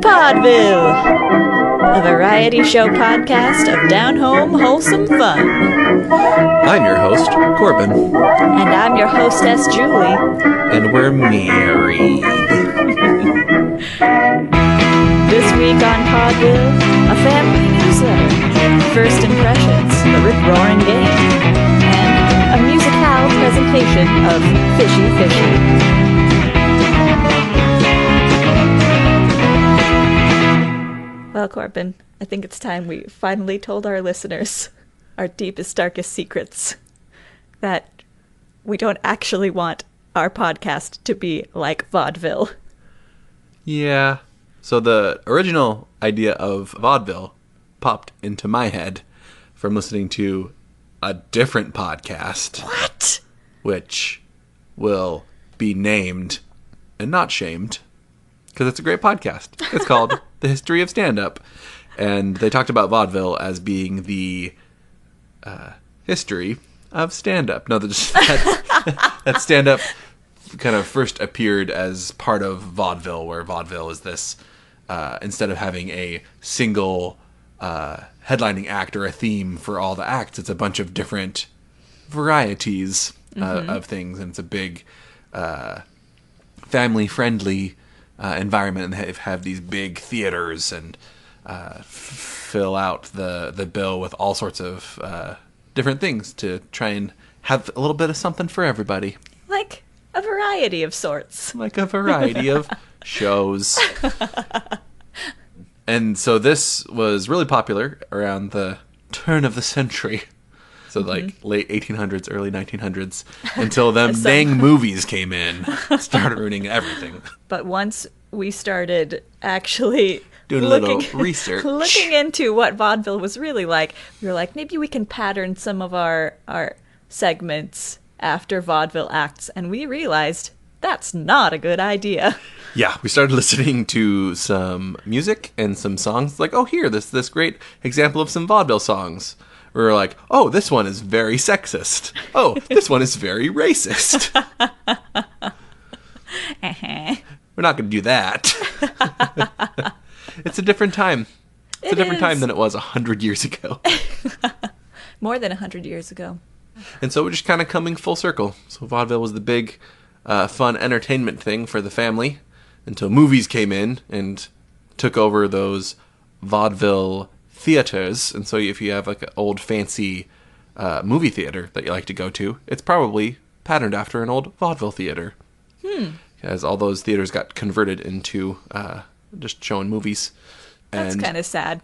Paudeville, a variety show podcast of down-home, wholesome fun. I'm your host, Corbin. And I'm your hostess, Julie. And we're married. This week on Paudeville, a family newsletter, first impressions, the rip-roaring game, and a musicale presentation of Fishy. Well, Corbin, I think it's time we finally told our listeners our deepest, darkest secrets. That we don't actually want our podcast to be like Vaudeville. Yeah. So the original idea of Vaudeville popped into my head from listening to a different podcast. What? Which will be named and not shamed, because it's a great podcast. It's called The History of Stand-Up. And they talked about Vaudeville as being the history of stand-up. No, that stand-up kind of first appeared as part of Vaudeville, where Vaudeville is this, instead of having a single headlining act or a theme for all the acts, it's a bunch of different varieties of things. And it's a big family-friendly environment, and they have these big theaters and fill out the bill with all sorts of different things to try and have a little bit of something for everybody. Like a variety of sorts. Like a variety of shows. And so this was really popular around the turn of the century. So like late 1800s, early 1900s, until them dang movies came in, started ruining everything. But once we started actually doing a little research, looking into what vaudeville was really like, we were like, maybe we can pattern some of our segments after vaudeville acts, and we realized that's not a good idea. Yeah, we started listening to some music and some songs. Like, oh, here, this great example of some vaudeville songs. We were like, oh, this one is very sexist. Oh, this one is very racist. We're not going to do that. It's a different time. It's a different time than it was 100 years ago. More than 100 years ago. And so we're just kind of coming full circle. So vaudeville was the big, fun entertainment thing for the family until movies came in and took over those vaudeville theaters. And so if you have like an old fancy movie theater that you like to go to, it's probably patterned after an old vaudeville theater. As all those theaters got converted into just showing movies. That's kind of sad,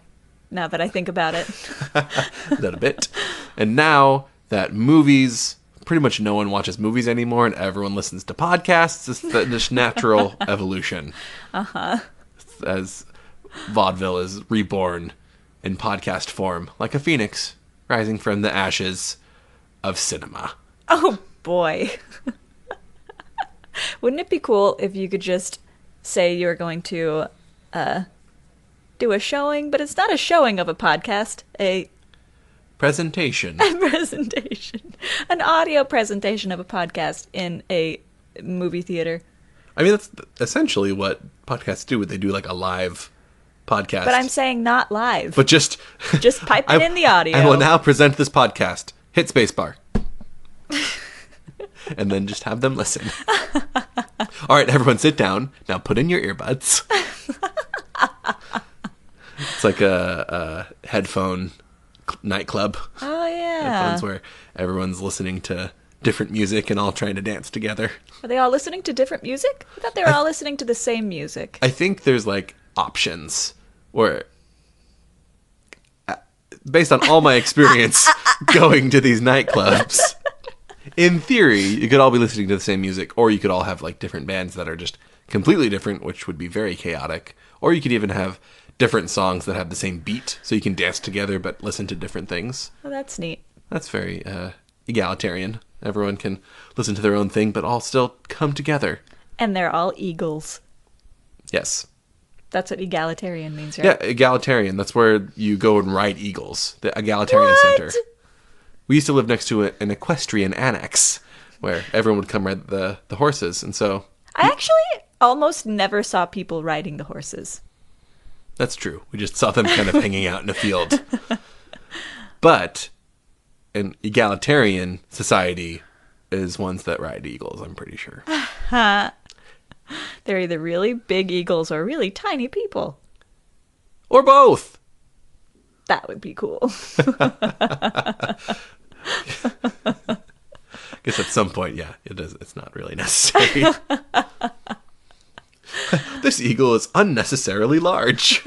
now that I think about it. That a bit. And now that movies, pretty much no one watches movies anymore and everyone listens to podcasts. It's this natural evolution. As vaudeville is reborn in podcast form, like a phoenix rising from the ashes of cinema. Oh, boy. Wouldn't it be cool if you could just say you're going to do a showing, but it's not a showing of a podcast, a presentation. An audio presentation of a podcast in a movie theater. I mean, that's essentially what podcasts do. They do like a live podcast. But I'm saying not live. But just pipe it in the audio. I will now present this podcast. Hit spacebar. And then just have them listen. All right, everyone sit down. Now put in your earbuds. It's like a headphone nightclub. Oh, yeah. Headphones where everyone's listening to different music and all trying to dance together. Are they all listening to different music? I thought they were all listening to the same music. I think there's like options where, based on all my experience going to these nightclubs, in theory, you could all be listening to the same music, or you could all have like different bands that are just completely different, which would be very chaotic. Or you could even have different songs that have the same beat, so you can dance together but listen to different things. Oh, that's neat. That's very egalitarian. Everyone can listen to their own thing, but all still come together. And they're all eagles. Yes. That's what egalitarian means, right? Yeah, egalitarian. That's where you go and ride eagles. The egalitarian center. We used to live next to an equestrian annex where everyone would come ride the horses, and so... I actually almost never saw people riding the horses. That's true. We just saw them kind of hanging out in a field. But an egalitarian society is ones that ride eagles, I'm pretty sure. They're either really big eagles or really tiny people. Or both. That would be cool. I guess at some point, yeah, it's not really necessary. This eagle is unnecessarily large.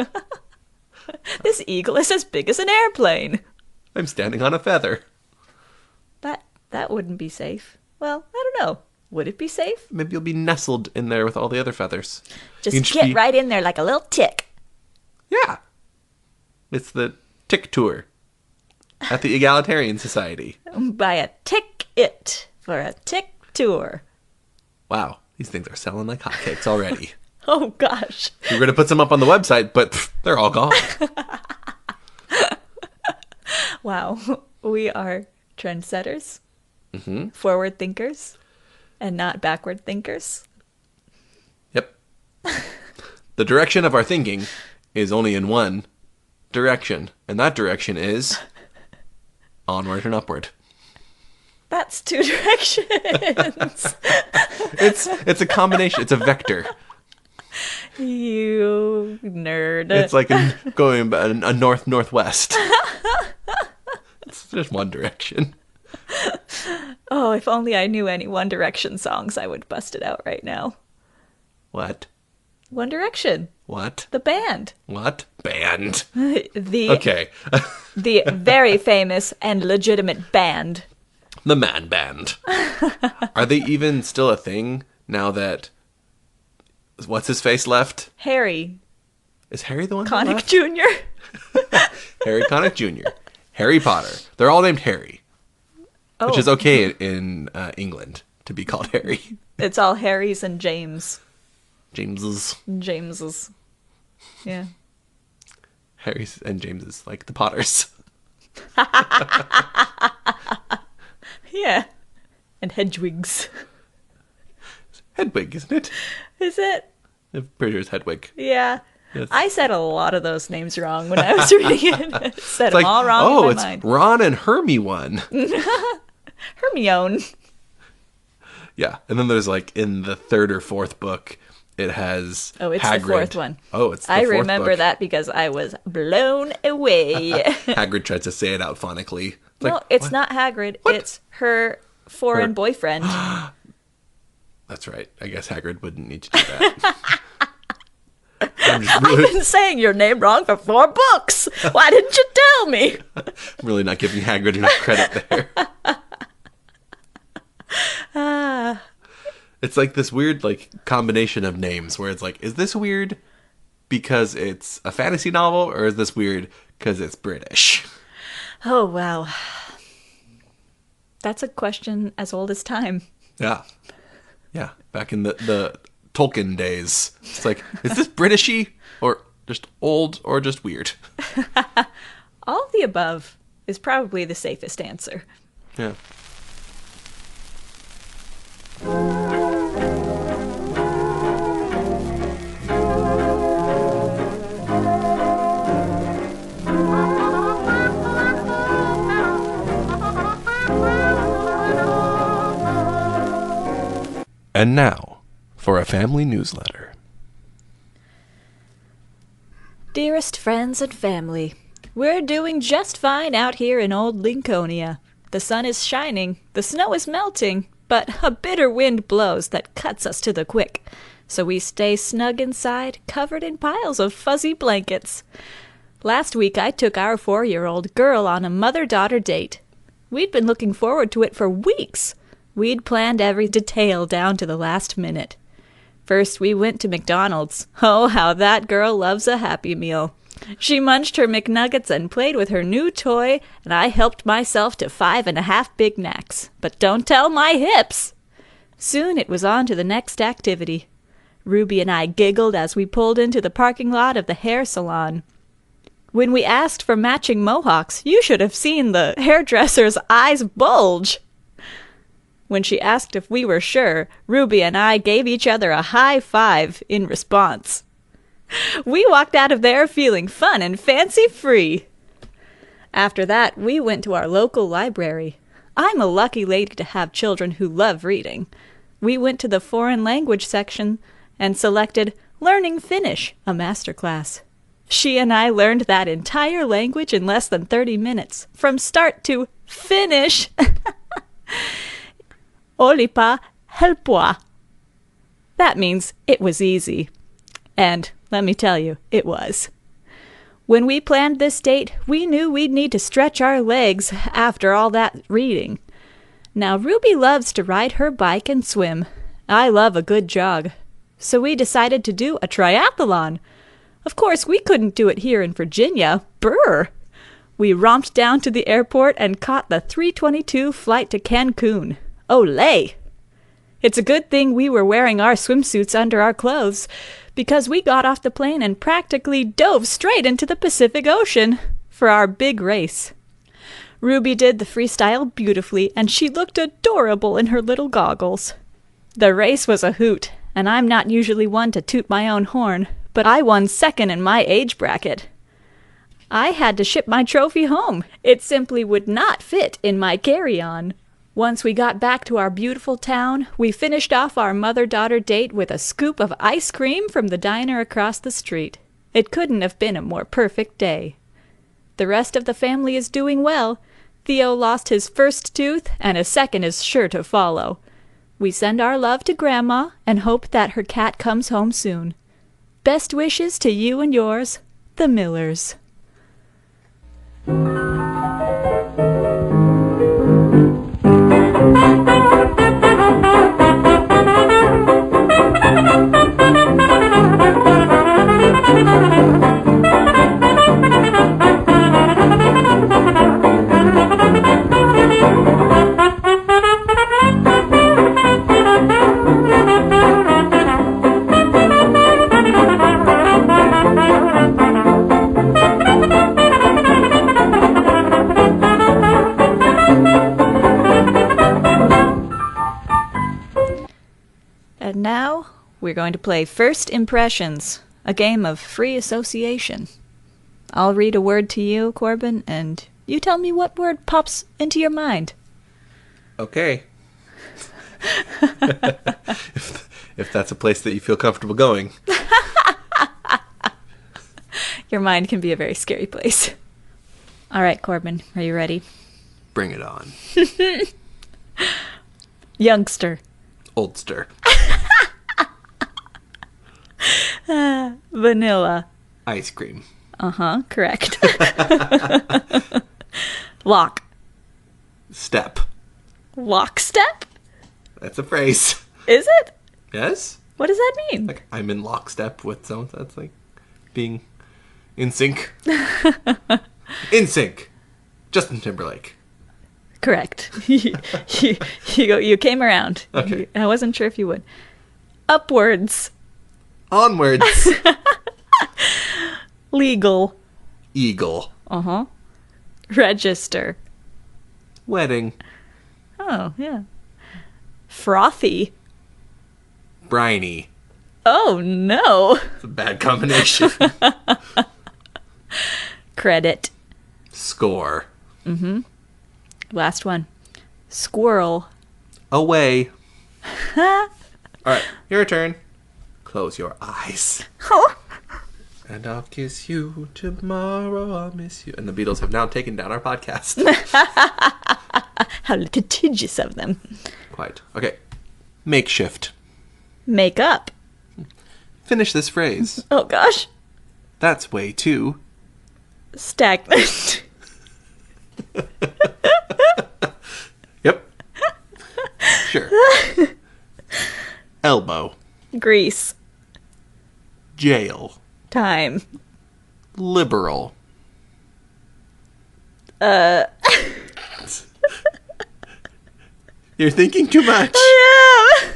This eagle is as big as an airplane. I'm standing on a feather. That wouldn't be safe. Well, I don't know. Would it be safe? Maybe you'll be nestled in there with all the other feathers. Just get right in there like a little tick. Yeah. It's the tick tour at the Egalitarian Society. Buy a tick-it for a tick tour. Wow. These things are selling like hotcakes already. Oh, gosh. We were going to put some up on the website, but they're all gone. Wow. We are trendsetters, forward thinkers, and not backward thinkers. Yep. The direction of our thinking is only in one direction, and that direction is onward and upward. That's two directions. It's a combination. It's a vector. You nerd. It's like going a north-northwest. It's just one direction. Oh, if only I knew any One Direction songs, I would bust it out right now. What? One Direction. What? The band. What? Band. Okay. The very famous and legitimate band. The man band. Are they even still a thing now that... What's his face left? Harry. Is Harry the one Connick Jr.? Harry Connick Jr. Harry Potter. They're all named Harry. Oh. Which is okay in England to be called Harry. It's all Harrys and James. Jameses. Yeah. Harry's and Jameses, like the Potters. Yeah. And Hedwigs. Hedwig, isn't it? Is it? I'm pretty sure it's Hedwig. Yeah. Yes. I said a lot of those names wrong when I was reading it. I said them all wrong in my mind. Oh, it's Ron and Hermione. Hermione. Yeah. And then there's like in the third or fourth book, it has it's Hagrid. The fourth one. Oh, it's the fourth book. I remember that because I was blown away. Hagrid tries to say it out phonically. It's not Hagrid. What? It's her foreign boyfriend. That's right. I guess Hagrid wouldn't need to do that. I've been saying your name wrong for 4 books. Why didn't you tell me? I'm really not giving Hagrid enough credit there. It's like this weird combination of names where it's like, is this weird because it's a fantasy novel or is this weird because it's British? Oh, wow. That's a question as old as time. Yeah. Yeah. Back in the Tolkien days. It's like, is this Britishy or just old or just weird? All of the above is probably the safest answer. Yeah. And now, for a family newsletter. Dearest friends and family, we're doing just fine out here in old Lincolnia. The sun is shining, the snow is melting, but a bitter wind blows that cuts us to the quick. So we stay snug inside, covered in piles of fuzzy blankets. Last week I took our 4-year-old girl on a mother-daughter date. We'd been looking forward to it for weeks. We'd planned every detail down to the last minute. First, we went to McDonald's. Oh, how that girl loves a Happy Meal. She munched her McNuggets and played with her new toy, and I helped myself to 5.5 Big Macs. But don't tell my hips! Soon it was on to the next activity. Ruby and I giggled as we pulled into the parking lot of the hair salon. When we asked for matching mohawks, you should have seen the hairdresser's eyes bulge. When she asked if we were sure, Ruby and I gave each other a high five in response. We walked out of there feeling fun and fancy-free. After that, we went to our local library. I'm a lucky lady to have children who love reading. We went to the foreign language section and selected Learning Finnish, a masterclass. She and I learned that entire language in less than 30 minutes, from start to finish. Olipa helppoa. That means it was easy. And let me tell you, it was. When we planned this date, we knew we'd need to stretch our legs after all that reading. Now, Ruby loves to ride her bike and swim. I love a good jog. So we decided to do a triathlon. Of course, we couldn't do it here in Virginia. Brr! We romped down to the airport and caught the 3:22 flight to Cancun. Olé! It's a good thing we were wearing our swimsuits under our clothes, because we got off the plane and practically dove straight into the Pacific Ocean for our big race. Ruby did the freestyle beautifully, and she looked adorable in her little goggles. The race was a hoot, and I'm not usually one to toot my own horn, but I won second in my age bracket. I had to ship my trophy home. It simply would not fit in my carry-on. Once we got back to our beautiful town, we finished off our mother-daughter date with a scoop of ice cream from the diner across the street. It couldn't have been a more perfect day. The rest of the family is doing well. Theo lost his first tooth, and a second is sure to follow. We send our love to Grandma and hope that her cat comes home soon. Best wishes to you and yours, the Millers. And now, we're going to play First Impressions, a game of free association. I'll read a word to you, Corbin, and you tell me what word pops into your mind. Okay. if that's a place that you feel comfortable going. Your mind can be a very scary place. All right, Corbin, are you ready? Bring it on. Youngster. Oldster. Vanilla. Ice cream. Uh-huh, correct. Lock. Step. Lockstep? That's a phrase. Is it? Yes? What does that mean? Like, I'm in lockstep with someone. That's like being in sync. In sync. Justin Timberlake. Correct. You came around. Okay. I wasn't sure if you would. Upwards. Onwards. Legal. Eagle. Uh-huh. Register. Wedding. Oh, yeah. Frothy. Briny. Oh, no. It's a bad combination. Credit. Score. Mm-hmm. Last one. Squirrel. Away. All right, your turn. Close your eyes. Oh. And I'll kiss you tomorrow. I'll miss you. And the Beatles have now taken down our podcast. How litigious of them. Quite. Okay. Makeshift. Make up. Finish this phrase. Oh, gosh. That's way too. Stagnant. Yep. Sure. Elbow. Grease. Jail. Time. Liberal. You're thinking too much. I am.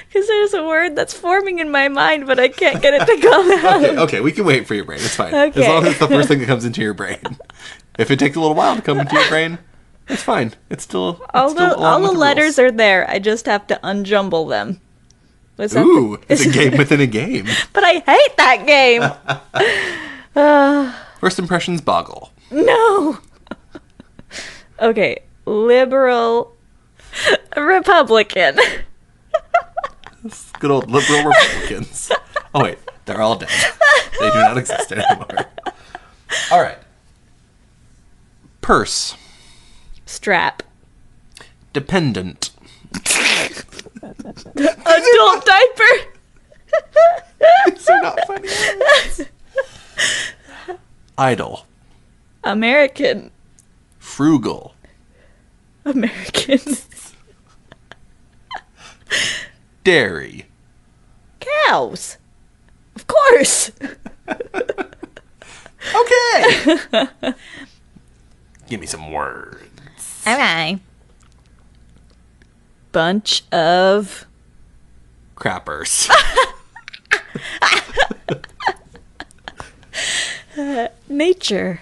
Because there's a word that's forming in my mind, but I can't get it to come out. Okay, we can wait for your brain. It's fine. Okay. As long as it's the first thing that comes into your brain. If it takes a little while to come into your brain, it's fine. It's still All along the with letters rules. are there. I just have to unjumble them. Was that Ooh, it's a game within a game. But I hate that game. First impressions boggle. No. Okay, liberal Republican. Good old liberal Republicans. Oh, wait. They're all dead. They do not exist anymore. All right. Purse. Strap. Dependent. Adult diaper. These are not funny words. Idle. American. Frugal. American. Dairy. Cows. Of course. Okay. Give me some words. Okay. Bunch of Crappers. nature.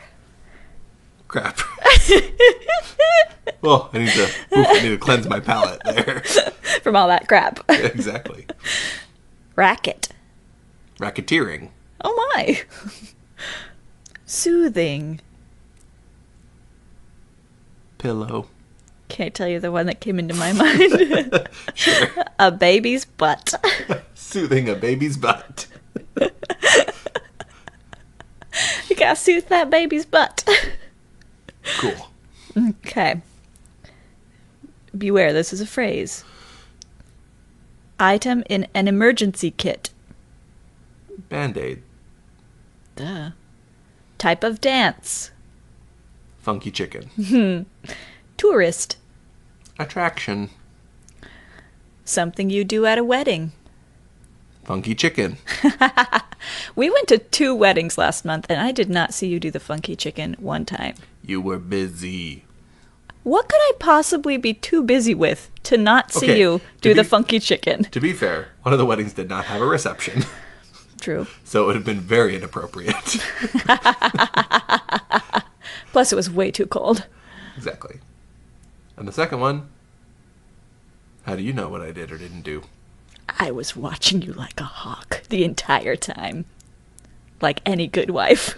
Crap. Oh, I need to cleanse my palate there. From all that crap. Exactly. Racket. Racketeering. Oh my. Soothing. Pillow. Can't tell you the one that came into my mind. Sure. A baby's butt. Soothing a baby's butt. You gotta soothe that baby's butt. Cool. Okay. Beware, this is a phrase. Item in an emergency kit. Band-Aid. Duh. Type of dance. Funky chicken. Tourist. Attraction. Something you do at a wedding. Funky chicken. We went to 2 weddings last month, and I did not see you do the funky chicken one time. You were busy. What could I possibly be too busy with to not see Okay, you do the funky chicken? To be fair, one of the weddings did not have a reception. True. So it would have been very inappropriate. Plus, it was way too cold. Exactly. And the second one, how do you know what I did or didn't do? I was watching you like a hawk the entire time. Like any good wife.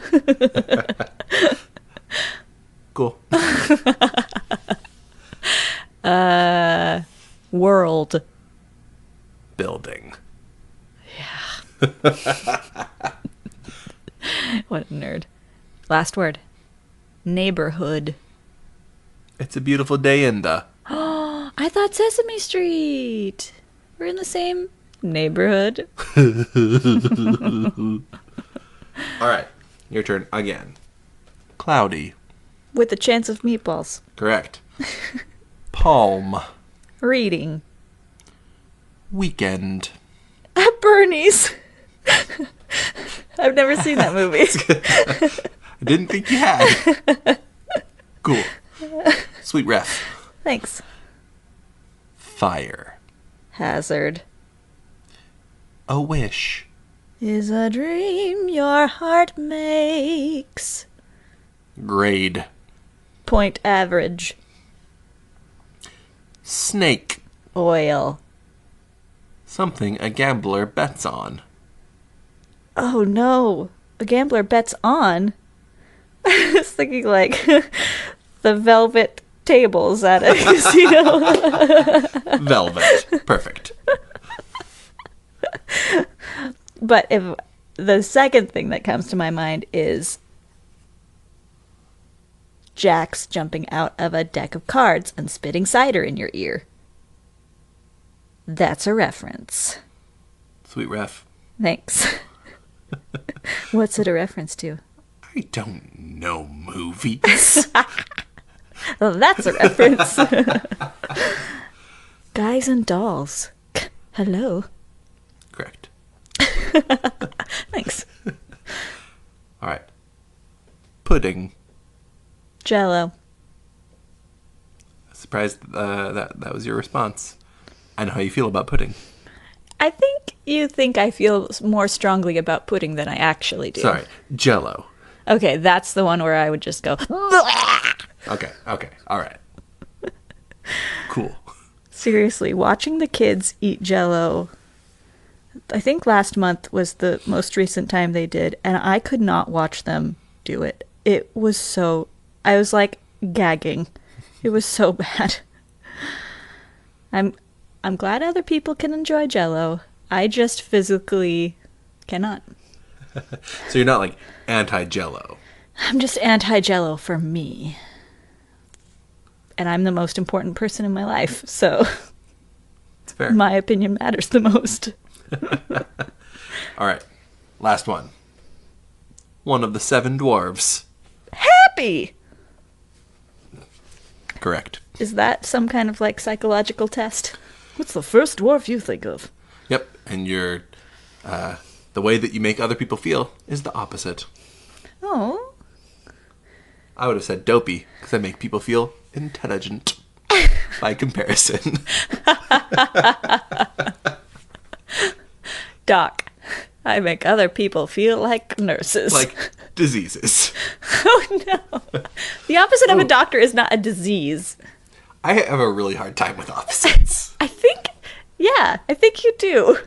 Cool. World. Building. What a nerd. Last word. Neighborhood. It's a beautiful day in the... I thought Sesame Street. We're in the same neighborhood. All right. Your turn again. Cloudy. With a chance of meatballs. Correct. Palm. Reading. Weekend. At Bernie's. I've never seen that movie. I didn't think you had. Cool. Sweet ref. Thanks. Fire. Hazard. A wish. Is a dream your heart makes. Grade. Point average. Snake. Oil. Something a gambler bets on. Oh no. A gambler bets on? I was thinking like the velvet tables at a casino. Velvet. Perfect. But if the second thing that comes to my mind is Jax jumping out of a deck of cards and spitting cider in your ear. That's a reference. Sweet ref. Thanks. What's it a reference to? I don't know movies. Well, that's a reference. Guys and dolls. Hello. Correct. Thanks. All right. Pudding. Jello. Surprised that was your response. I know how you feel about pudding. I think you think I feel more strongly about pudding than I actually do. Sorry, Jello. Okay, that's the one where I would just go. Okay, all right. Cool. Seriously, watching the kids eat Jello I think last month was the most recent time they did, and I could not watch them do it. It was so... I was like gagging. It was so bad. I'm glad other people can enjoy Jell-O. I just physically cannot. So you're not like anti-Jell-O. I'm just anti-Jell-O for me. And I'm the most important person in my life, so It's fair. my opinion matters the most. All right. Last one. One of the 7 dwarves. Happy! Correct. Is that some kind of like psychological test? What's the first dwarf you think of? Yep. And you're... the way that you make other people feel is the opposite. Oh. I would have said dopey, because I make people feel intelligent by comparison. Doc. I make other people feel like nurses. Like diseases. Oh no. The opposite of a doctor is not a disease. I have a really hard time with opposites. I think you do.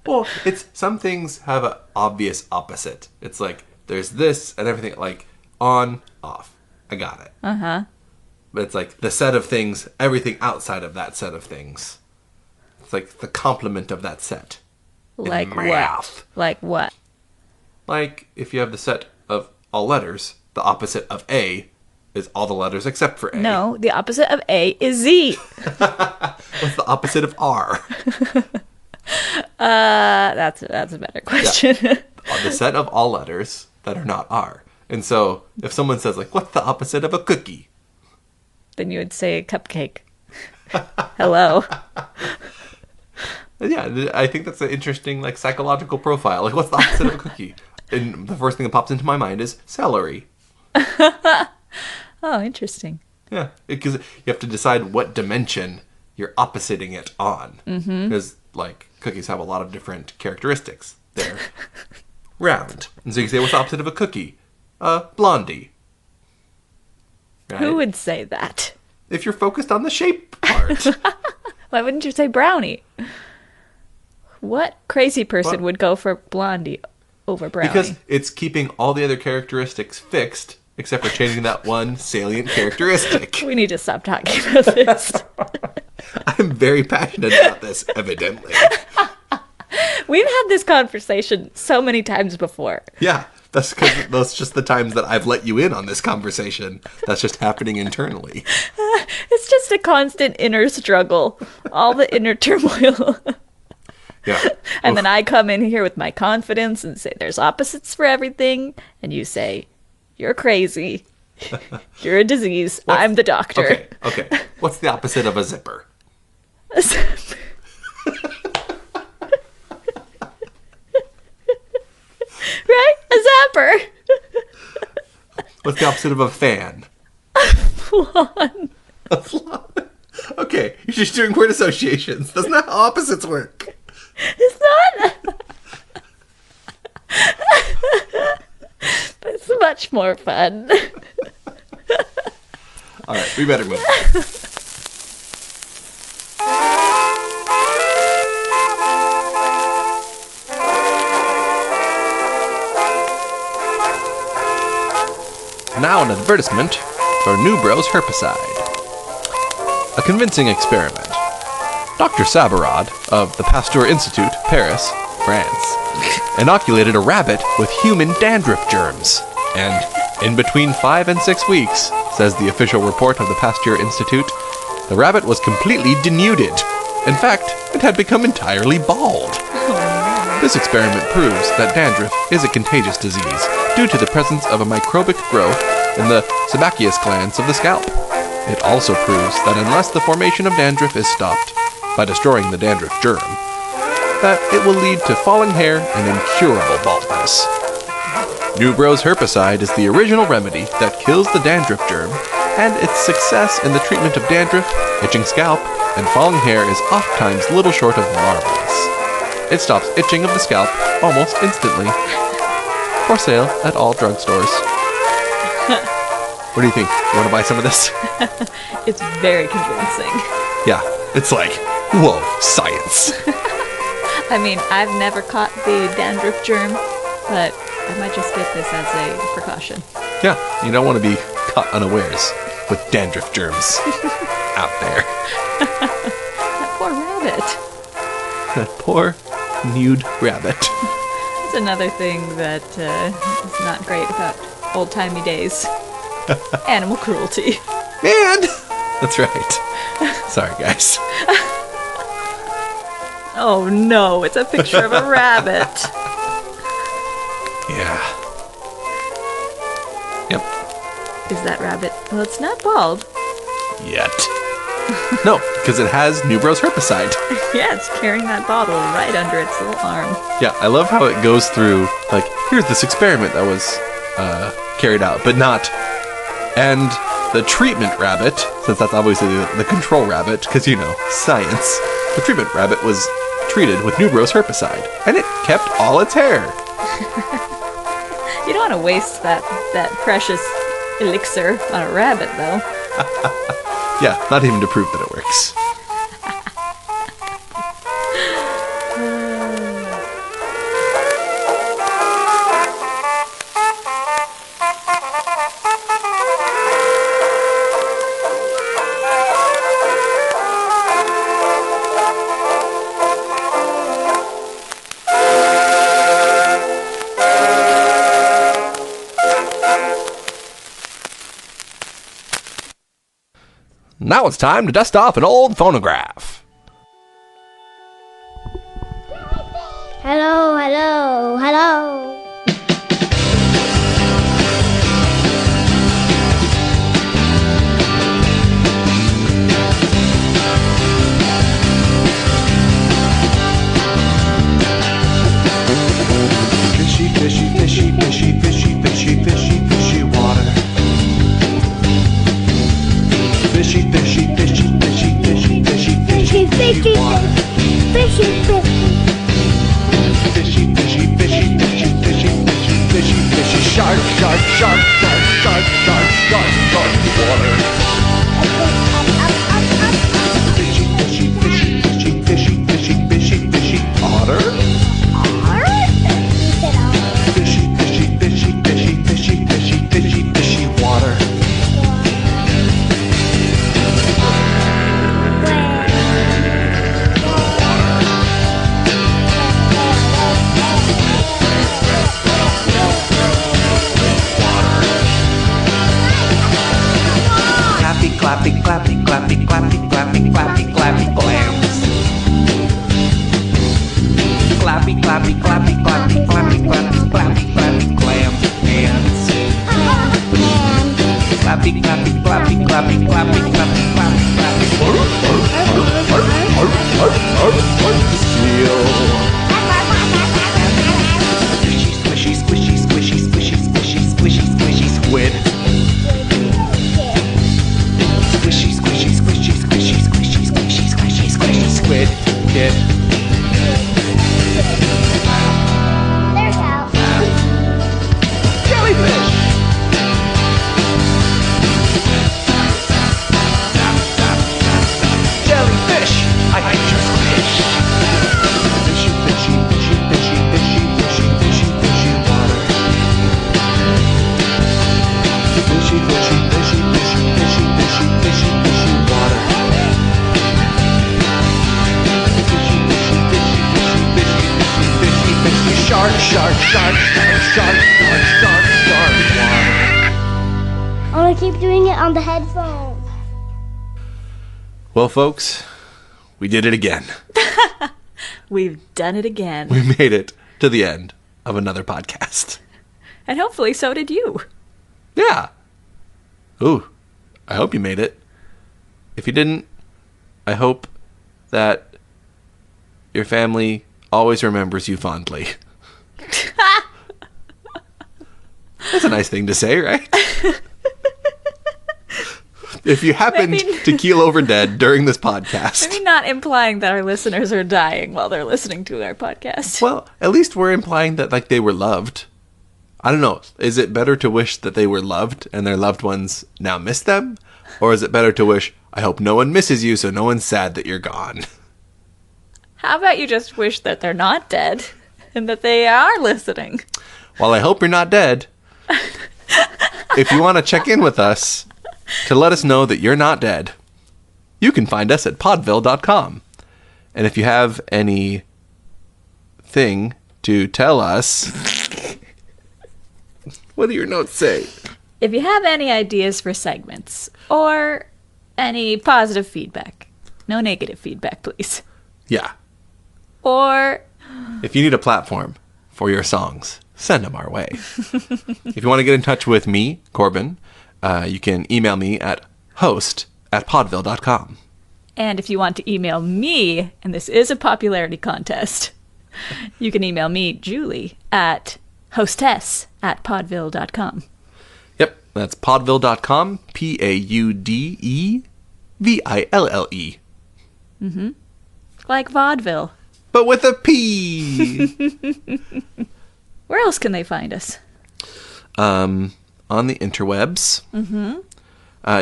Well, it's some things have an obvious opposite. It's like there's this and everything like on, off. I got it. Uh-huh. But it's like the set of things, everything outside of that set of things. It's like the complement of that set. Like In what? math. Like what? Like if you have the set of all letters, the opposite of A is all the letters except for A. No, the opposite of A is Z. What's the opposite of R? That's a better question. The set of all letters that are not R. And so if someone says like, what's the opposite of a cookie? Then you would say a cupcake. Hello. Yeah, I think that's an interesting like psychological profile. Like, what's the opposite of a cookie? And the first thing that pops into my mind is celery. Oh, interesting. Yeah, because you have to decide what dimension you're oppositing it on. Because like cookies have a lot of different characteristics. They're round, and so you can say, what's the opposite of a cookie? Blondie. Right? Who would say that? If you're focused on the shape part. Why wouldn't you say brownie? What crazy person would go for blondie over brownie? Because it's keeping all the other characteristics fixed, except for changing that one salient characteristic. We need to stop talking about this. I'm very passionate about this, evidently. We've had this conversation so many times before. Yeah, that's because that's just the times that I've let you in on this conversation. That's just happening internally. It's just a constant inner struggle. All the inner turmoil. Yeah. And then I come in here with my confidence and say there's opposites for everything. And you say, you're crazy. You're a disease. I'm the doctor. Okay. What's the opposite of a zipper? A zipper. Right? A zapper. What's the opposite of a fan? Flan. A flan. Okay, you're just doing word associations. That's not how opposites work. It's not. It's much more fun. All right, we better move on. Now an advertisement for Newbro's Herpicide. A convincing experiment. Dr. Sabarad of the Pasteur Institute, Paris, France, inoculated a rabbit with human dandruff germs. And in between 5 and 6 weeks, says the official report of the Pasteur Institute, the rabbit was completely denuded. In fact, it had become entirely bald. This experiment proves that dandruff is a contagious disease due to the presence of a microbic growth in the sebaceous glands of the scalp. It also proves that unless the formation of dandruff is stopped by destroying the dandruff germ, that it will lead to falling hair and incurable baldness. Newbro's Herpicide is the original remedy that kills the dandruff germ, and its success in the treatment of dandruff, itching scalp, and falling hair is oftentimes little short of marvelous. It stops itching of the scalp almost instantly. For sale at all drugstores. What do you think? You want to buy some of this? It's very convincing. Yeah, it's like, whoa, science. I mean, I've never caught the dandruff germ, but I might just get this as a precaution. Yeah, you don't want to be caught unawares with dandruff germs out there. That poor rabbit. That poor nude rabbit. That's another thing that is not great about old-timey days. Animal cruelty. Man! That's right. Sorry, guys. Oh no, it's a picture of a rabbit. Yeah. Yep. Is that rabbit? Well, it's not bald. Yet. No, because it has Newbro's Herpicide. Yeah, it's carrying that bottle right under its little arm. Yeah, I love how it goes through, like, here's this experiment that was carried out, but not. And the treatment rabbit, since that's obviously the control rabbit, because, you know, science, the treatment rabbit was treated with Newbro's Herpicide, and it kept all its hair. You don't want to waste that precious elixir on a rabbit, though. Yeah, not even to prove that it works. Now it's time to dust off an old phonograph. Hello, hello, hello. Fishy, fishy, fishy, fishy, fishy, fishy, fishy, fishy water. Fishy, fishy, fishy, fishy, fishy, fishy, fishy, fishy water. Fishy, fishy. Fishy, fishy, fishy, fishy, fishy, fishy, fishy, fishy, shark, shark, shark, shark, shark, shark, shark, shark, water. Fishy, fishy, fishy, fishy, fishy, fishy, fishy, fishy, otter. Fishy, fishy, fishy, fishy, fishy, fishy, fishy, fishy, water. Clappy, clappy, clappy, clappy, clappy, clappy, clappy, clams. Clappy, clappy, clappy, clappy, clappy, clappy, clappy, clappy, clams. Hands. Clappy, clappy, clappy, clappy, clappy, clappy, clappy, clappy. Seal. Squishy, squishy, squishy, squishy, squishy, squishy, squishy, squid. Squishy, squishy, squishy, squishy, squishy, squishy, squishy, squishy, squid. Kid. There's out. Jellyfish. Jellyfish. I hate your squish. Fishy, fishy, fishy, fishy, fishy, fishy, fishy, fishy, water. Fishy, fishy, fishy, fishy, fishy, fishy, fishy, fishy, water. Fishy, fishy, fishy, fishy, fishy, fishy, fishy, fishy, shark, shark, shark, shark, shark, shark, shark, shark, water. I want to keep doing it on the headphones. Well, folks, we did it again. We've done it again. We made it to the end of another podcast. And hopefully so did you. Yeah. Ooh, I hope you made it. If you didn't, I hope that your family always remembers you fondly. That's a nice thing to say, right? If you happened to keel over dead during this podcast. Maybe not implying that our listeners are dying while they're listening to our podcast. Well, at least we're implying that, like, they were loved. I don't know. Is it better to wish that they were loved and their loved ones now miss them? Or is it better to wish, I hope no one misses you so no one's sad that you're gone? How about you just wish that they're not dead and that they are listening? While I hope you're not dead, if you want to check in with us to let us know that you're not dead, you can find us at Paudeville.com. And if you have anything to tell us, what do your notes say? If you have any ideas for segments or any positive feedback, no negative feedback, please. Yeah. Or if you need a platform for your songs, send them our way. If you want to get in touch with me, Corbin, you can email me at host@paudeville.com. And if you want to email me, and this is a popularity contest, you can email me, Julie, at hostess@paudeville.com. Yep, that's paudeville.com, Paudeville. Mm-hmm. Like vaudeville. But with a P. Where else can they find us? On the interwebs. Mm-hmm.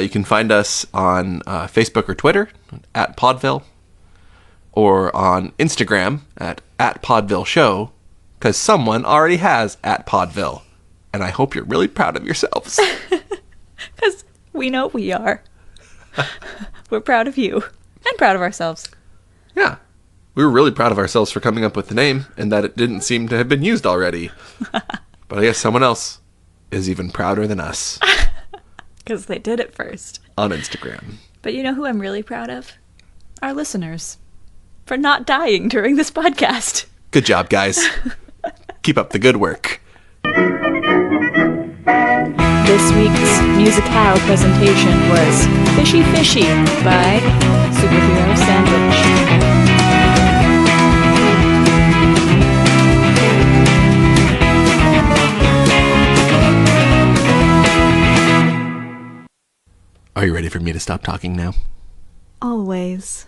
You can find us on Facebook or Twitter at Paudeville, or on Instagram at Paudeville Show, because someone already has at Paudeville, and I hope you're really proud of yourselves. Because we know we are. We're proud of you and proud of ourselves. Yeah. We were really proud of ourselves for coming up with the name, and that it didn't seem to have been used already. But I guess someone else is even prouder than us. Because they did it first. On Instagram. But you know who I'm really proud of? Our listeners. For not dying during this podcast. Good job, guys. Keep up the good work. This week's musicale presentation was Fishy Fishy by Superhero Sandwich. Are you ready for me to stop talking now? Always.